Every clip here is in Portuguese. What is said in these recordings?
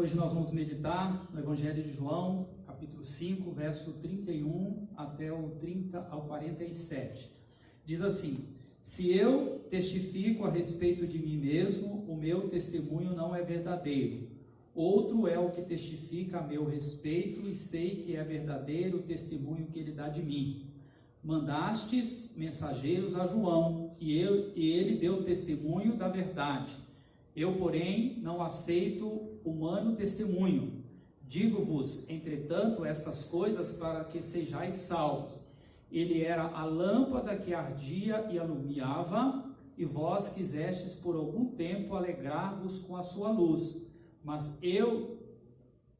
Hoje nós vamos meditar no Evangelho de João, capítulo 5, verso 31 até o 30 ao 47. Diz assim: se eu testifico a respeito de mim mesmo, o meu testemunho não é verdadeiro. Outro é o que testifica a meu respeito, e sei que é verdadeiro o testemunho que ele dá de mim. Mandastes mensageiros a João, e ele deu testemunho da verdade. Eu, porém, não aceito humano testemunho. Digo-vos, entretanto, estas coisas para que sejais salvos. Ele era a lâmpada que ardia e alumiava, e vós quisestes por algum tempo alegrar-vos com a sua luz. Mas eu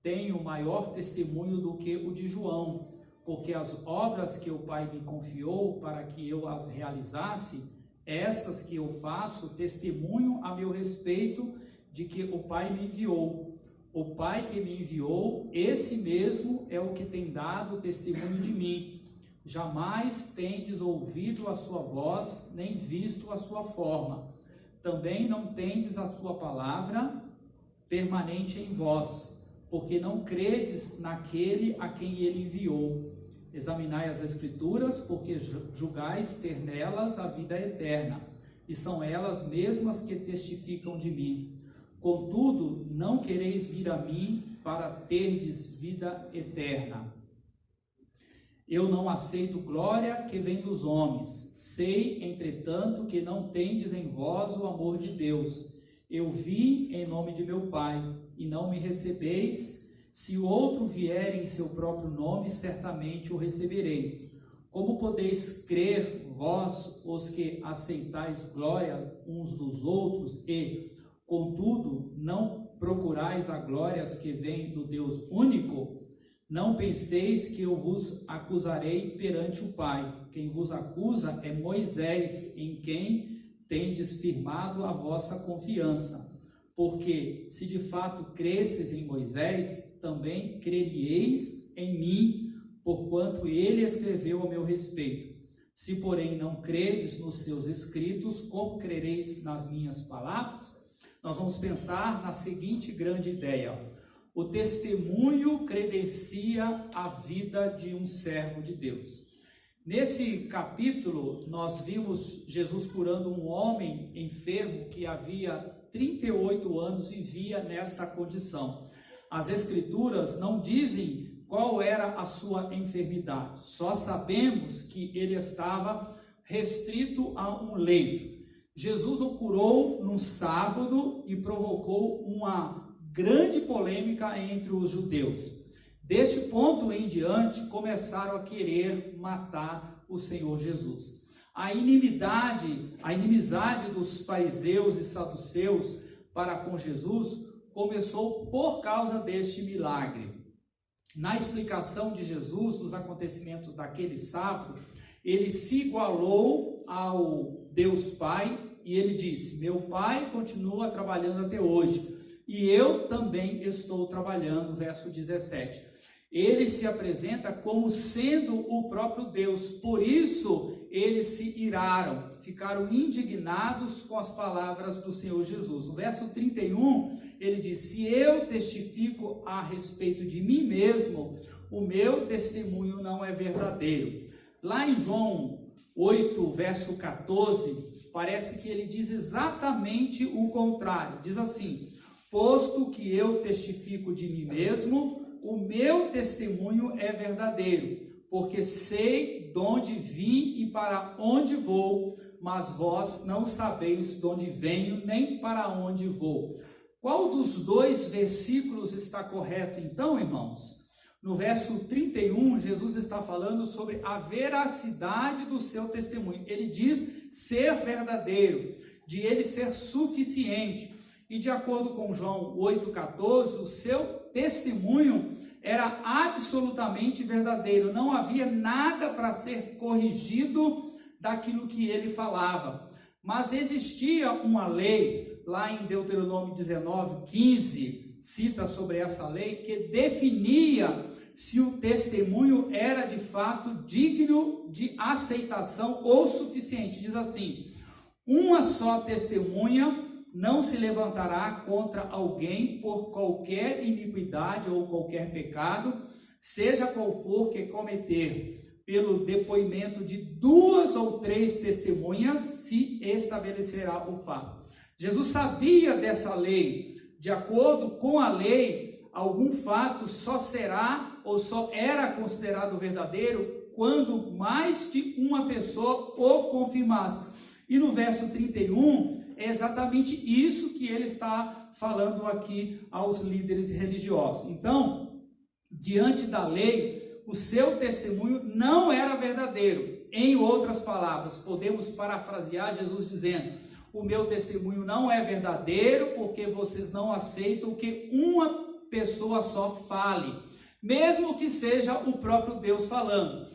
tenho maior testemunho do que o de João, porque as obras que o Pai me confiou para que eu as realizasse, essas que eu faço, testemunho a meu respeito de que o Pai me enviou. O Pai que me enviou, esse mesmo é o que tem dado testemunho de mim. Jamais tendes ouvido a sua voz, nem visto a sua forma. Também não tendes a sua palavra permanente em vós, porque não credes naquele a quem ele enviou. Examinai as Escrituras, porque julgais ter nelas a vida eterna, e são elas mesmas que testificam de mim. Contudo, não quereis vir a mim para terdes vida eterna. Eu não aceito glória que vem dos homens. Sei, entretanto, que não tendes em vós o amor de Deus. Eu vim em nome de meu Pai, e não me recebeis. Se o outro vier em seu próprio nome, certamente o recebereis. Como podeis crer, vós, os que aceitais glórias uns dos outros, e, contudo, não procurais a glórias que vêm do Deus único? Não penseis que eu vos acusarei perante o Pai. Quem vos acusa é Moisés, em quem tendes firmado a vossa confiança. Porque, se de fato cresces em Moisés, também creríeis em mim, porquanto ele escreveu a meu respeito. Se, porém, não credes nos seus escritos, como crereis nas minhas palavras? Nós vamos pensar na seguinte grande ideia: o testemunho credencia a vida de um servo de Deus. Nesse capítulo, nós vimos Jesus curando um homem enfermo que havia 38 anos vivia nesta condição. As Escrituras não dizem qual era a sua enfermidade, só sabemos que ele estava restrito a um leito. Jesus o curou num sábado e provocou uma grande polêmica entre os judeus. Deste ponto em diante, começaram a querer matar o Senhor Jesus. A inimizade dos fariseus e saduceus para com Jesus começou por causa deste milagre. Na explicação de Jesus dos acontecimentos daquele sábado, ele se igualou ao Deus Pai e ele disse: meu Pai continua trabalhando até hoje e eu também estou trabalhando, verso 17. Ele se apresenta como sendo o próprio Deus, por isso eles se iraram, ficaram indignados com as palavras do Senhor Jesus. No verso 31, ele diz: se eu testifico a respeito de mim mesmo, o meu testemunho não é verdadeiro. Lá em João 8, verso 14, parece que ele diz exatamente o contrário. Diz assim: posto que eu testifico de mim mesmo, o meu testemunho é verdadeiro, porque sei de onde vim e para onde vou, mas vós não sabeis de onde venho, nem para onde vou. Qual dos dois versículos está correto então, irmãos? No verso 31, Jesus está falando sobre a veracidade do seu testemunho. Ele diz ser verdadeiro, de ele ser suficiente. E de acordo com João 8,14, o seu testemunho era absolutamente verdadeiro. Não havia nada para ser corrigido daquilo que ele falava. Mas existia uma lei, lá em Deuteronômio 19:15, cita sobre essa lei, que definia se o testemunho era de fato digno de aceitação ou suficiente. Diz assim: uma só testemunha não se levantará contra alguém por qualquer iniquidade ou qualquer pecado, seja qual for que cometer, pelo depoimento de 2 ou 3 testemunhas, se estabelecerá o fato. Jesus sabia dessa lei. De acordo com a lei, algum fato só será ou só era considerado verdadeiro quando mais de uma pessoa o confirmasse. E no verso 31, é exatamente isso que ele está falando aqui aos líderes religiosos. Então, diante da lei, o seu testemunho não era verdadeiro. Em outras palavras, podemos parafrasear Jesus dizendo: o meu testemunho não é verdadeiro porque vocês não aceitam que uma pessoa só fale, mesmo que seja o próprio Deus falando.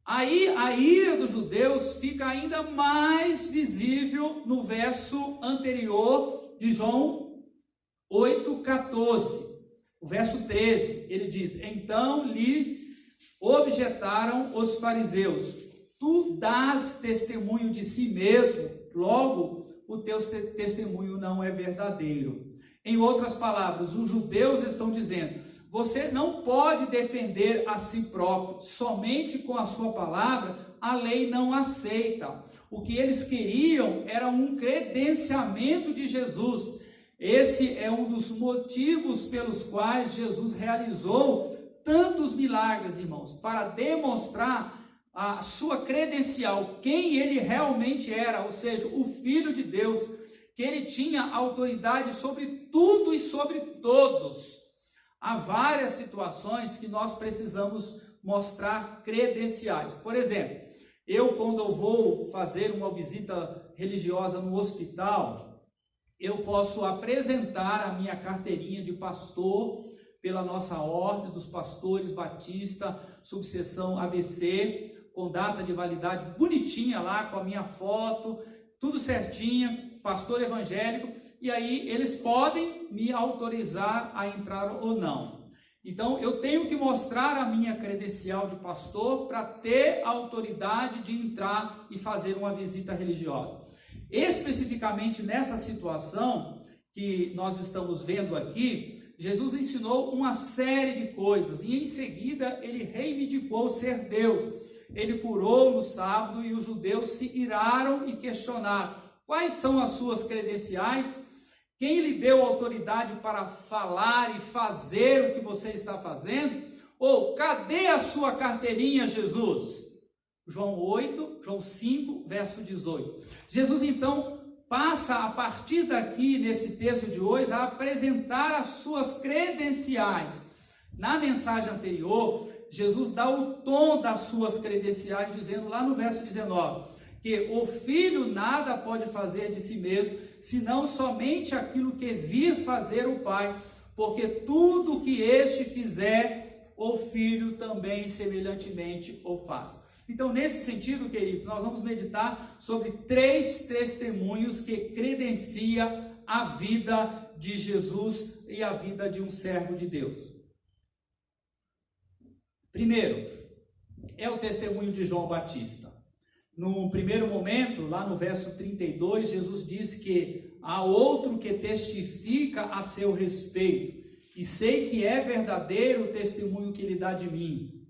Aí a ira dos judeus fica ainda mais visível no verso anterior de João 8,14. O verso 13, ele diz: então lhe objetaram os fariseus: tu dás testemunho de si mesmo, logo o teu testemunho não é verdadeiro. Em outras palavras, os judeus estão dizendo: você não pode defender a si próprio, somente com a sua palavra a lei não aceita. O que eles queriam era um credenciamento de Jesus. Esse é um dos motivos pelos quais Jesus realizou tantos milagres, irmãos, para demonstrar a sua credencial, quem ele realmente era, ou seja, o Filho de Deus, que ele tinha autoridade sobre tudo e sobre todos. Há várias situações que nós precisamos mostrar credenciais. Por exemplo, quando eu vou fazer uma visita religiosa no hospital, eu posso apresentar a minha carteirinha de pastor pela nossa ordem dos pastores batista, subseção ABC, com data de validade bonitinha lá, com a minha foto, tudo certinho, pastor evangélico. E aí eles podem me autorizar a entrar ou não. Então eu tenho que mostrar a minha credencial de pastor para ter a autoridade de entrar e fazer uma visita religiosa. Especificamente nessa situação que nós estamos vendo aqui, Jesus ensinou uma série de coisas e em seguida ele reivindicou ser Deus. Ele curou no sábado e os judeus se iraram e questionaram: quais são as suas credenciais? Quem lhe deu autoridade para falar e fazer o que você está fazendo? Ou cadê a sua carteirinha, Jesus? João 5, verso 18. Jesus então passa a partir daqui, nesse texto de hoje, a apresentar as suas credenciais. Na mensagem anterior, Jesus dá o tom das suas credenciais, dizendo lá no verso 19, que o Filho nada pode fazer de si mesmo, senão somente aquilo que vir fazer o Pai, porque tudo que este fizer, o Filho também semelhantemente o faz. Então, nesse sentido, queridos, nós vamos meditar sobre 3 testemunhos que credencia a vida de Jesus e a vida de um servo de Deus. Primeiro, é o testemunho de João Batista. No primeiro momento, lá no verso 32, Jesus diz que há outro que testifica a seu respeito, e sei que é verdadeiro o testemunho que ele dá de mim.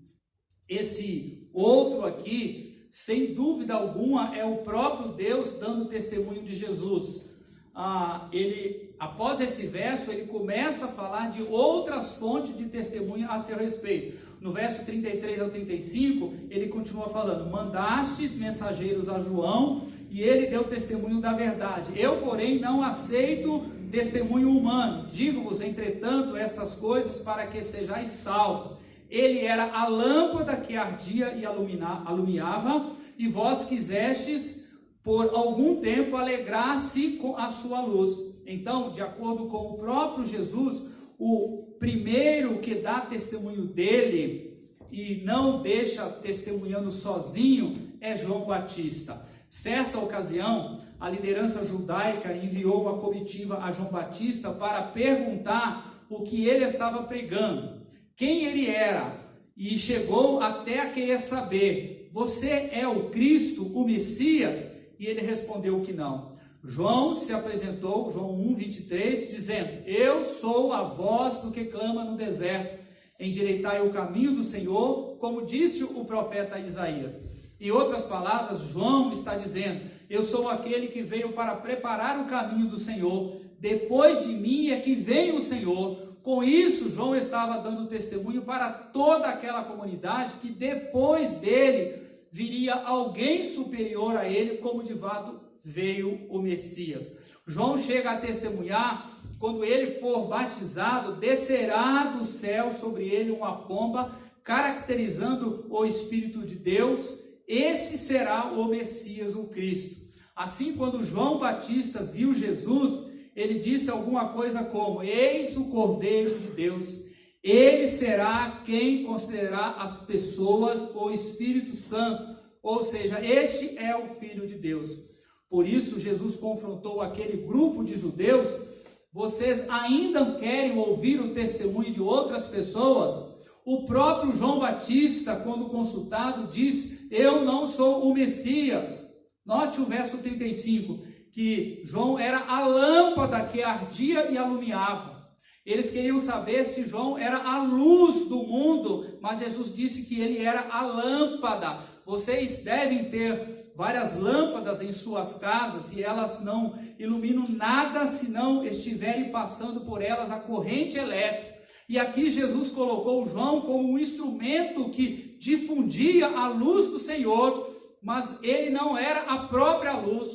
Esse outro aqui, sem dúvida alguma, é o próprio Deus dando testemunho de Jesus. Após esse verso, ele começa a falar de outras fontes de testemunho a seu respeito. No verso 33 ao 35, ele continua falando: mandastes mensageiros a João, e ele deu testemunho da verdade. Eu, porém, não aceito testemunho humano. Digo-vos, entretanto, estas coisas para que sejais salvos. Ele era a lâmpada que ardia e alumiava, e vós quisestes por algum tempo alegrar-se com a sua luz. Então, de acordo com o próprio Jesus, o primeiro que dá testemunho dele e não deixa testemunhando sozinho é João Batista. Certa ocasião, a liderança judaica enviou uma comitiva a João Batista para perguntar o que ele estava pregando, quem ele era, e chegou até a querer saber: você é o Cristo, o Messias? E ele respondeu que não. João se apresentou, João 1:23, dizendo: eu sou a voz do que clama no deserto, endireitai o caminho do Senhor, como disse o profeta Isaías. Em outras palavras, João está dizendo: eu sou aquele que veio para preparar o caminho do Senhor, depois de mim é que vem o Senhor. Com isso, João estava dando testemunho para toda aquela comunidade que depois dele viria alguém superior a ele, como de fato veio o Messias. João chega a testemunhar: quando ele for batizado, descerá do céu sobre ele uma pomba, caracterizando o Espírito de Deus. Esse será o Messias, o Cristo. Assim, quando João Batista viu Jesus, ele disse alguma coisa como: eis o Cordeiro de Deus, ele será quem considerará as pessoas, o Espírito Santo, ou seja, este é o Filho de Deus. Por isso Jesus confrontou aquele grupo de judeus: vocês ainda querem ouvir o testemunho de outras pessoas? O próprio João Batista, quando consultado, disse: eu não sou o Messias. Note o verso 35, que João era a lâmpada que ardia e alumiava. Eles queriam saber se João era a luz do mundo, mas Jesus disse que ele era a lâmpada. Vocês devem ter várias lâmpadas em suas casas e elas não iluminam nada se não estiverem passando por elas a corrente elétrica. E aqui Jesus colocou João como um instrumento que difundia a luz do Senhor, mas ele não era a própria luz.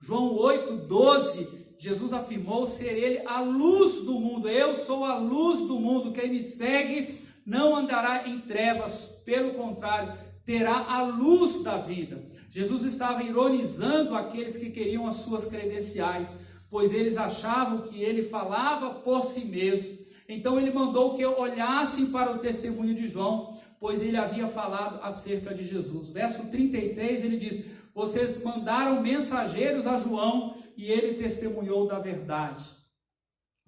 João 8:12, Jesus afirmou ser ele a luz do mundo. Eu sou a luz do mundo, quem me segue não andará em trevas, pelo contrário, terá a luz da vida. Jesus estava ironizando aqueles que queriam as suas credenciais, pois eles achavam que ele falava por si mesmo. Então ele mandou que olhassem para o testemunho de João, pois ele havia falado acerca de Jesus. Verso 33, ele diz: vocês mandaram mensageiros a João e ele testemunhou da verdade.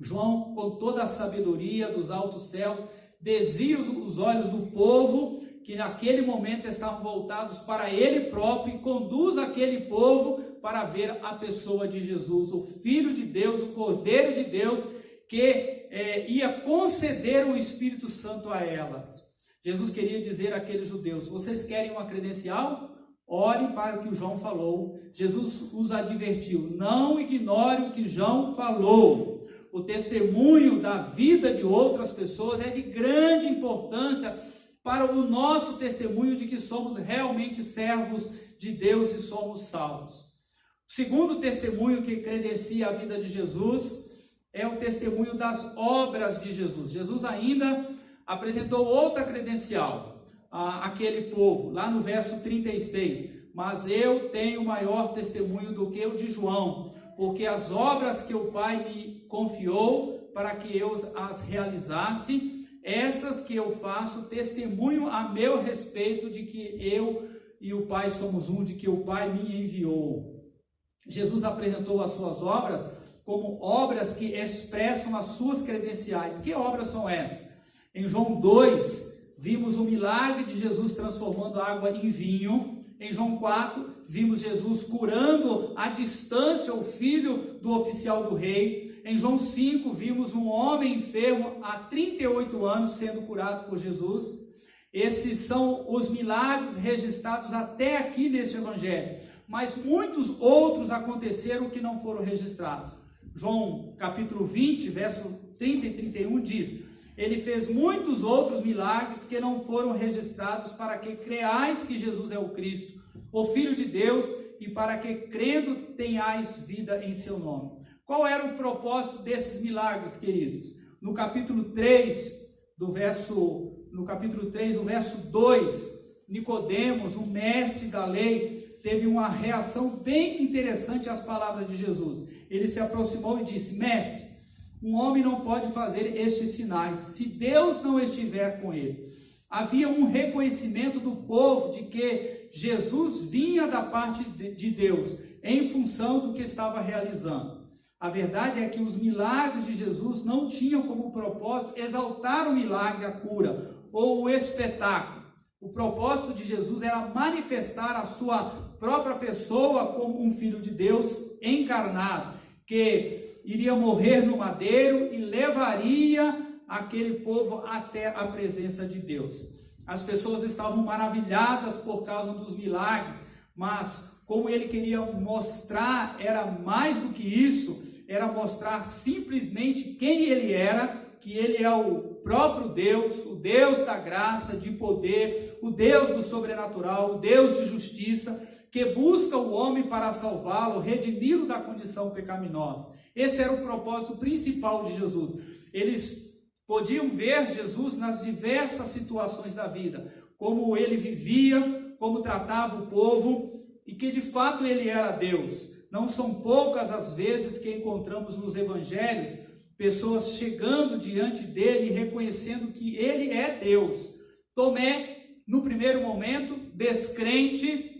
João, com toda a sabedoria dos altos céus, desvia os olhos do povo, que naquele momento estavam voltados para ele próprio, e conduz aquele povo para ver a pessoa de Jesus, o Filho de Deus, o Cordeiro de Deus, que ia conceder o Espírito Santo a elas. Jesus queria dizer àqueles judeus: vocês querem uma credencial? Orem para o que o João falou. Jesus os advertiu: não ignore o que João falou. O testemunho da vida de outras pessoas é de grande importância para o nosso testemunho de que somos realmente servos de Deus e somos salvos. O segundo testemunho que credencia a vida de Jesus é o testemunho das obras de Jesus. Jesus ainda apresentou outra credencial àquele povo, lá no verso 36. Mas eu tenho maior testemunho do que o de João, porque as obras que o Pai me confiou para que eu as realizasse, essas que eu faço, testemunho a meu respeito de que eu e o Pai somos um, de que o Pai me enviou. Jesus apresentou as suas obras como obras que expressam as suas credenciais. Que obras são essas? Em João 2, vimos o milagre de Jesus transformando água em vinho. Em João 4, vimos Jesus curando à distância o filho do oficial do rei. Em João 5, vimos um homem enfermo há 38 anos sendo curado por Jesus. Esses são os milagres registrados até aqui neste evangelho. Mas muitos outros aconteceram que não foram registrados. João capítulo 20, verso 30 e 31 diz: ele fez muitos outros milagres que não foram registrados, para que creais que Jesus é o Cristo, o Filho de Deus, e para que crendo tenhais vida em seu nome. Qual era o propósito desses milagres, queridos? No capítulo 3, o verso 2, Nicodemos, o mestre da lei, teve uma reação bem interessante às palavras de Jesus. Ele se aproximou e disse: mestre, um homem não pode fazer estes sinais se Deus não estiver com ele. Havia um reconhecimento do povo de que Jesus vinha da parte de Deus em função do que estava realizando. A verdade é que os milagres de Jesus não tinham como propósito exaltar o milagre, a cura ou o espetáculo. O propósito de Jesus era manifestar a sua própria pessoa como um filho de Deus encarnado, que iria morrer no madeiro e levaria aquele povo até a presença de Deus. As pessoas estavam maravilhadas por causa dos milagres, mas como ele queria mostrar, era mais do que isso, era mostrar simplesmente quem ele era, que ele é o próprio Deus, o Deus da graça, de poder, o Deus do sobrenatural, o Deus de justiça, que busca o homem para salvá-lo, redimi-lo da condição pecaminosa. Esse era o propósito principal de Jesus. Eles podiam ver Jesus nas diversas situações da vida, como ele vivia, como tratava o povo, e que de fato ele era Deus. Não são poucas as vezes que encontramos nos evangelhos pessoas chegando diante dele e reconhecendo que ele é Deus. Tomé, no primeiro momento, descrente,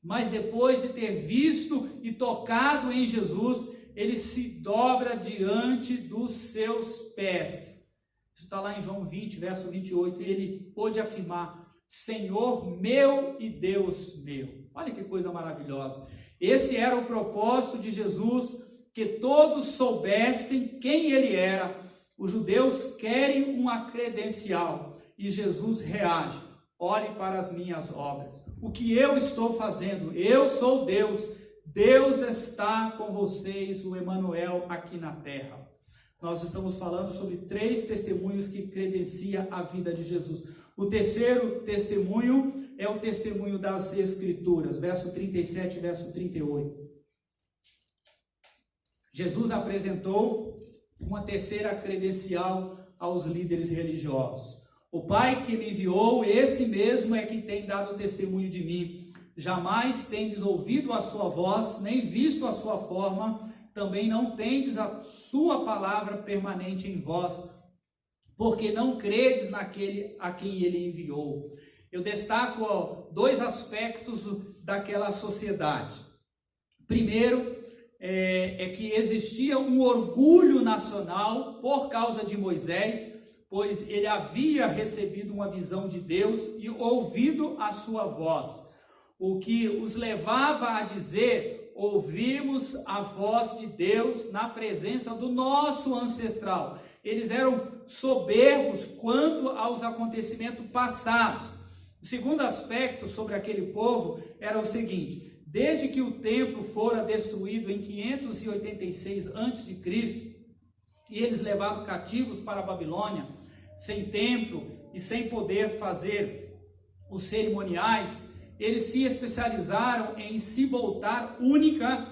mas depois de ter visto e tocado em Jesus, ele se dobra diante dos seus pés. Isso está lá em João 20, verso 28, e ele pôde afirmar: Senhor meu e Deus meu. Olha que coisa maravilhosa. Esse era o propósito de Jesus, que todos soubessem quem ele era. Os judeus querem uma credencial e Jesus reage: olhe para as minhas obras. O que eu estou fazendo? Eu sou Deus. Deus está com vocês, o Emanuel, aqui na terra. Nós estamos falando sobre 3 testemunhos que credenciam a vida de Jesus. O terceiro testemunho é o testemunho das Escrituras, verso 37 e verso 38. Jesus apresentou uma terceira credencial aos líderes religiosos. O Pai que me enviou, esse mesmo é que tem dado testemunho de mim. Jamais tendes ouvido a sua voz, nem visto a sua forma, também não tendes a sua palavra permanente em vós, porque não credes naquele a quem ele enviou. Eu destaco 2 aspectos daquela sociedade. Primeiro, é que existia um orgulho nacional por causa de Moisés, pois ele havia recebido uma visão de Deus e ouvido a sua voz, o que os levava a dizer: ouvimos a voz de Deus na presença do nosso ancestral. Eles eram soberbos quanto aos acontecimentos passados. O segundo aspecto sobre aquele povo era o seguinte: desde que o templo fora destruído em 586 a.C., e eles levados cativos para a Babilônia, sem templo e sem poder fazer os cerimoniais, eles se especializaram em se voltar única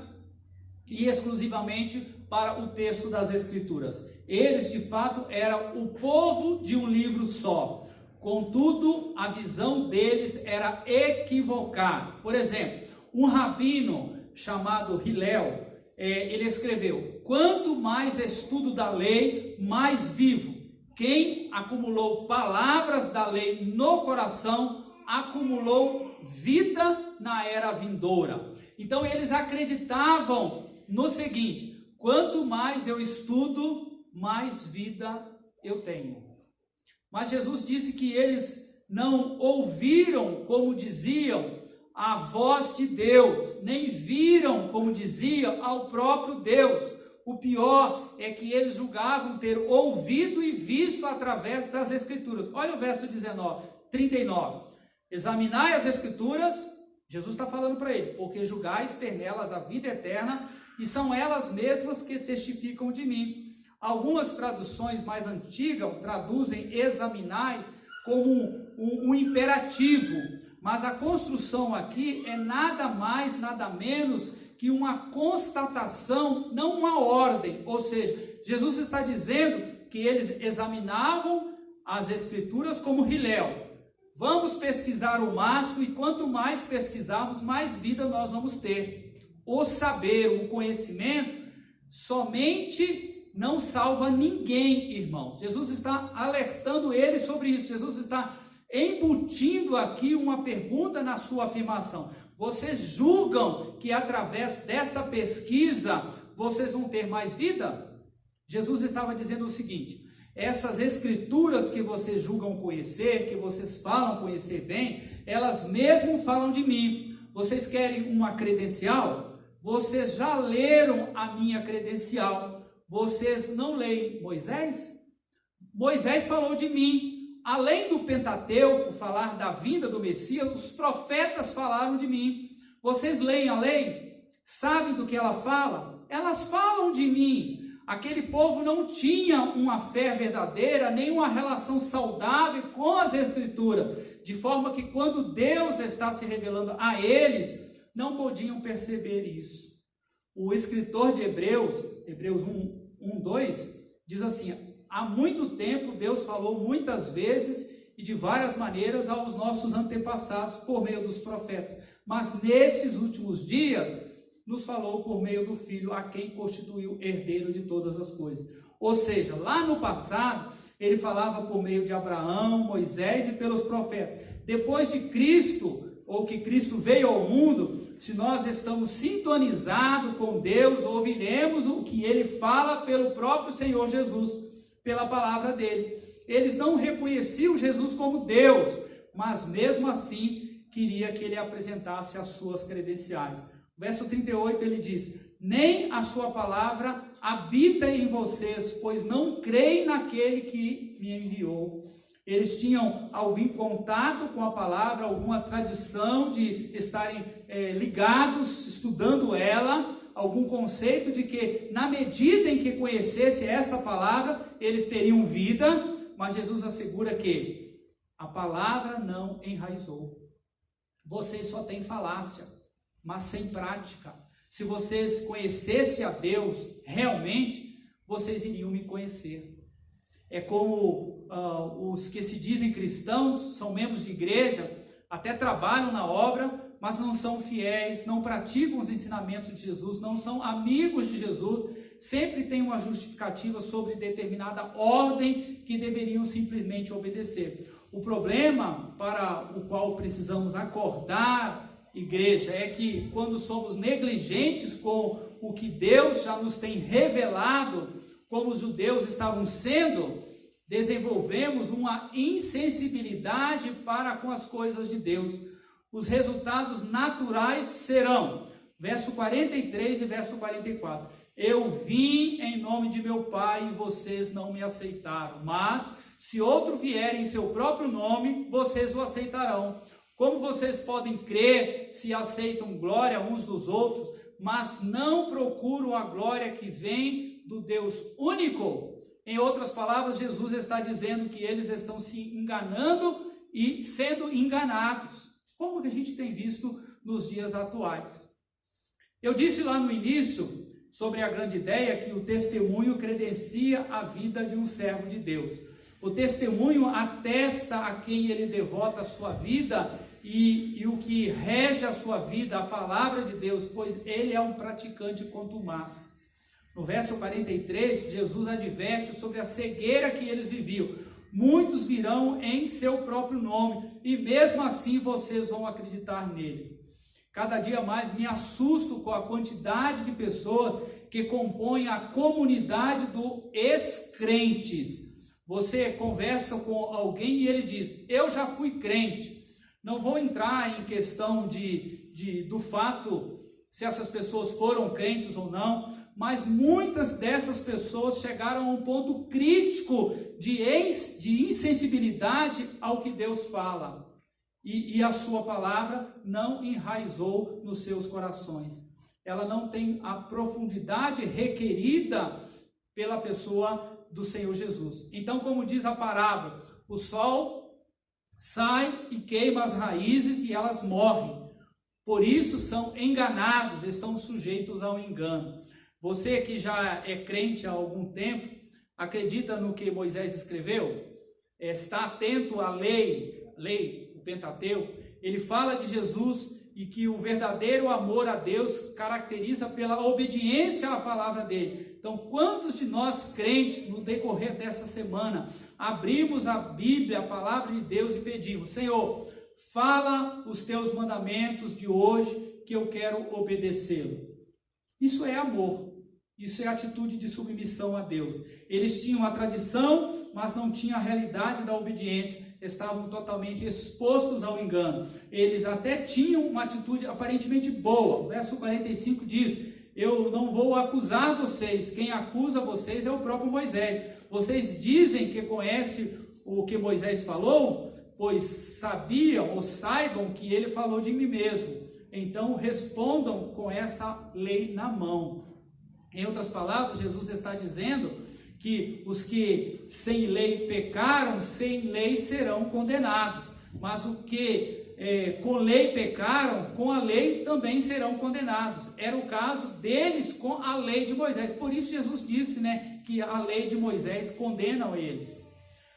e exclusivamente para o texto das Escrituras. Eles, de fato, eram o povo de um livro só. Contudo, a visão deles era equivocada. Por exemplo, um rabino chamado Hillel, ele escreveu: quanto mais estudo da lei, mais vivo. Quem acumulou palavras da lei no coração, acumulou vida na era vindoura. Então eles acreditavam no seguinte: quanto mais eu estudo, mais vida eu tenho. Mas Jesus disse que eles não ouviram, como diziam, a voz de Deus, nem viram, como dizia, ao próprio Deus. O pior é que eles julgavam ter ouvido e visto através das Escrituras. Olha o verso 39. Examinai as Escrituras, Jesus está falando para ele, porque julgais ter nelas a vida eterna, e são elas mesmas que testificam de mim. Algumas traduções mais antigas traduzem examinai como um imperativo, mas a construção aqui é nada mais, nada menos que uma constatação, não uma ordem. Ou seja, Jesus está dizendo que eles examinavam as Escrituras como Hillel. Vamos pesquisar o máximo, e quanto mais pesquisarmos, mais vida nós vamos ter. O saber, o conhecimento, somente não salva ninguém, irmão. Jesus está alertando eles sobre isso. Jesus está embutindo aqui uma pergunta na sua afirmação. Vocês julgam que através desta pesquisa vocês vão ter mais vida? Jesus estava dizendo o seguinte: Essas escrituras que vocês julgam conhecer, que vocês falam conhecer bem, elas mesmo falam de mim. Vocês querem uma credencial? Vocês já leram a minha credencial. Vocês não leem Moisés? Moisés falou de mim. Além do Pentateuco falar da vinda do Messias, os profetas falaram de mim. Vocês leem a lei? Sabem do que ela fala? Elas falam de mim. Aquele povo não tinha uma fé verdadeira, nem uma relação saudável com as Escrituras, de forma que quando Deus está se revelando a eles, não podiam perceber isso. O escritor de Hebreus 1:2, diz assim: há muito tempo Deus falou muitas vezes e de várias maneiras aos nossos antepassados por meio dos profetas, mas nesses últimos dias nos falou por meio do Filho, a quem constituiu herdeiro de todas as coisas. Ou seja, lá no passado, ele falava por meio de Abraão, Moisés e pelos profetas. Depois de Cristo, ou que Cristo veio ao mundo, se nós estamos sintonizados com Deus, ouviremos o que ele fala pelo próprio Senhor Jesus, pela palavra dele. Eles não reconheciam Jesus como Deus, mas mesmo assim queria que ele apresentasse as suas credenciais. Verso 38 ele diz: nem a sua palavra habita em vocês, pois não creem naquele que me enviou. Eles tinham algum contato com a palavra, alguma tradição de estarem ligados, estudando ela, algum conceito de que na medida em que conhecesse esta palavra, eles teriam vida, mas Jesus assegura que a palavra não enraizou. Vocês só têm falácia, mas sem prática. Se vocês conhecessem a Deus realmente, vocês iriam me conhecer. É como os que se dizem cristãos, são membros de igreja, até trabalham na obra, mas não são fiéis, não praticam os ensinamentos de Jesus, não são amigos de Jesus, sempre tem uma justificativa sobre determinada ordem que deveriam simplesmente obedecer. O problema para o qual precisamos acordar, igreja, é que quando somos negligentes com o que Deus já nos tem revelado, como os judeus estavam sendo, desenvolvemos uma insensibilidade para com as coisas de Deus. Os resultados naturais serão, verso 43 e verso 44, eu vim em nome de meu Pai e vocês não me aceitaram, mas se outro vier em seu próprio nome, vocês o aceitarão. Como vocês podem crer se aceitam glória uns dos outros, mas não procuram a glória que vem do Deus único? Em outras palavras, Jesus está dizendo que eles estão se enganando e sendo enganados, como que a gente tem visto nos dias atuais. Eu disse lá no início, sobre a grande ideia, que o testemunho credencia a vida de um servo de Deus. O testemunho atesta a quem ele devota a sua vida e o que rege a sua vida, a palavra de Deus, pois ele é um praticante contumaz. No verso 43, Jesus adverte sobre a cegueira que eles viviam. Muitos virão em seu próprio nome, e mesmo assim vocês vão acreditar neles. Cada dia mais me assusto com a quantidade de pessoas que compõem a comunidade dos ex-crentes. Você conversa com alguém e ele diz, eu já fui crente. Não vou entrar em questão do fato se essas pessoas foram crentes ou não, mas muitas dessas pessoas chegaram a um ponto crítico de insensibilidade ao que Deus fala. E a sua palavra não enraizou nos seus corações. Ela não tem a profundidade requerida pela pessoa do Senhor Jesus. Então, como diz a parábola, o sol sai e queima as raízes e elas morrem. Por isso são enganados, estão sujeitos ao engano. Você que já é crente há algum tempo, acredita no que Moisés escreveu? Está atento à lei, o Pentateuco. Ele fala de Jesus e que o verdadeiro amor a Deus caracteriza pela obediência à palavra dele. Então, quantos de nós crentes, no decorrer dessa semana, abrimos a Bíblia, a palavra de Deus e pedimos, Senhor, fala os teus mandamentos de hoje que eu quero obedecê-lo. Isso é amor, isso é atitude de submissão a Deus. Eles tinham a tradição mas não tinham a realidade da obediência, estavam totalmente expostos ao engano. Eles até tinham uma atitude aparentemente boa. O verso 45 diz: eu não vou acusar vocês, quem acusa vocês é o próprio Moisés. Vocês dizem que conhecem o que Moisés falou, pois sabiam ou saibam que ele falou de mim mesmo. Então respondam com essa lei na mão. Em outras palavras, Jesus está dizendo que os que sem lei pecaram, sem lei serão condenados. Mas o que com lei pecaram, com a lei também serão condenados. Era o caso deles com a lei de Moisés. Por isso Jesus disse, que a lei de Moisés condena eles.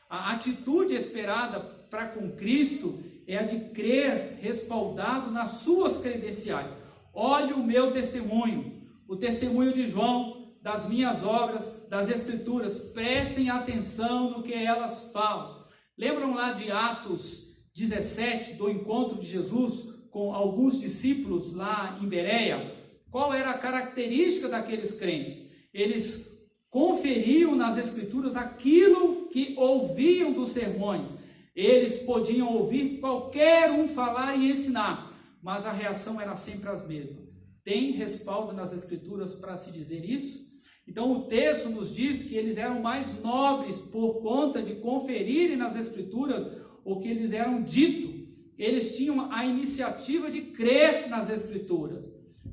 A atitude esperada para com Cristo é a de crer respaldado nas suas credenciais. Olhe o meu testemunho, o testemunho de João, das minhas obras, das Escrituras. Prestem atenção no que elas falam. Lembram lá de Atos 17, do encontro de Jesus com alguns discípulos lá em Bereia? Qual era a característica daqueles crentes? Eles conferiam nas Escrituras aquilo que ouviam dos sermões. Eles podiam ouvir qualquer um falar e ensinar, mas a reação era sempre a mesma. Tem respaldo nas Escrituras para se dizer isso? Então o texto nos diz que eles eram mais nobres por conta de conferirem nas Escrituras o que eles eram dito. Eles tinham a iniciativa de crer nas Escrituras.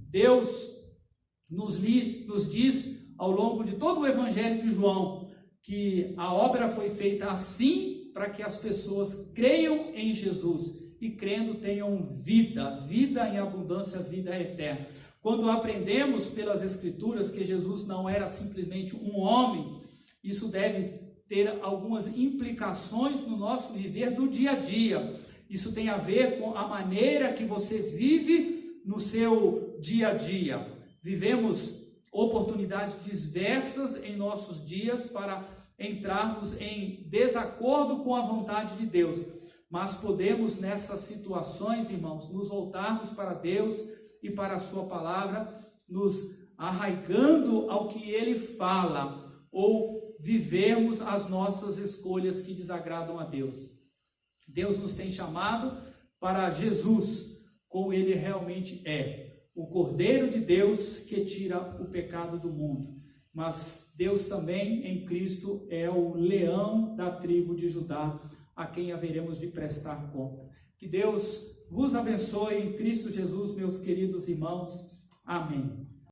Deus nos diz ao longo de todo o Evangelho de João que a obra foi feita assim para que as pessoas creiam em Jesus e crendo tenham vida em abundância, vida eterna. Quando aprendemos pelas Escrituras que Jesus não era simplesmente um homem, isso deve ter algumas implicações no nosso viver do dia a dia. Isso tem a ver com a maneira que você vive no seu dia a dia. Vivemos oportunidades diversas em nossos dias para entrarmos em desacordo com a vontade de Deus. Mas podemos nessas situações, irmãos, nos voltarmos para Deus e para a sua palavra, nos arraigando ao que Ele fala, ou vivermos as nossas escolhas que desagradam a Deus. Deus nos tem chamado para Jesus, como Ele realmente é, o Cordeiro de Deus que tira o pecado do mundo. Mas Deus também em Cristo é o leão da tribo de Judá, a quem haveremos de prestar conta. Que Deus vos abençoe em Cristo Jesus, meus queridos irmãos. Amém.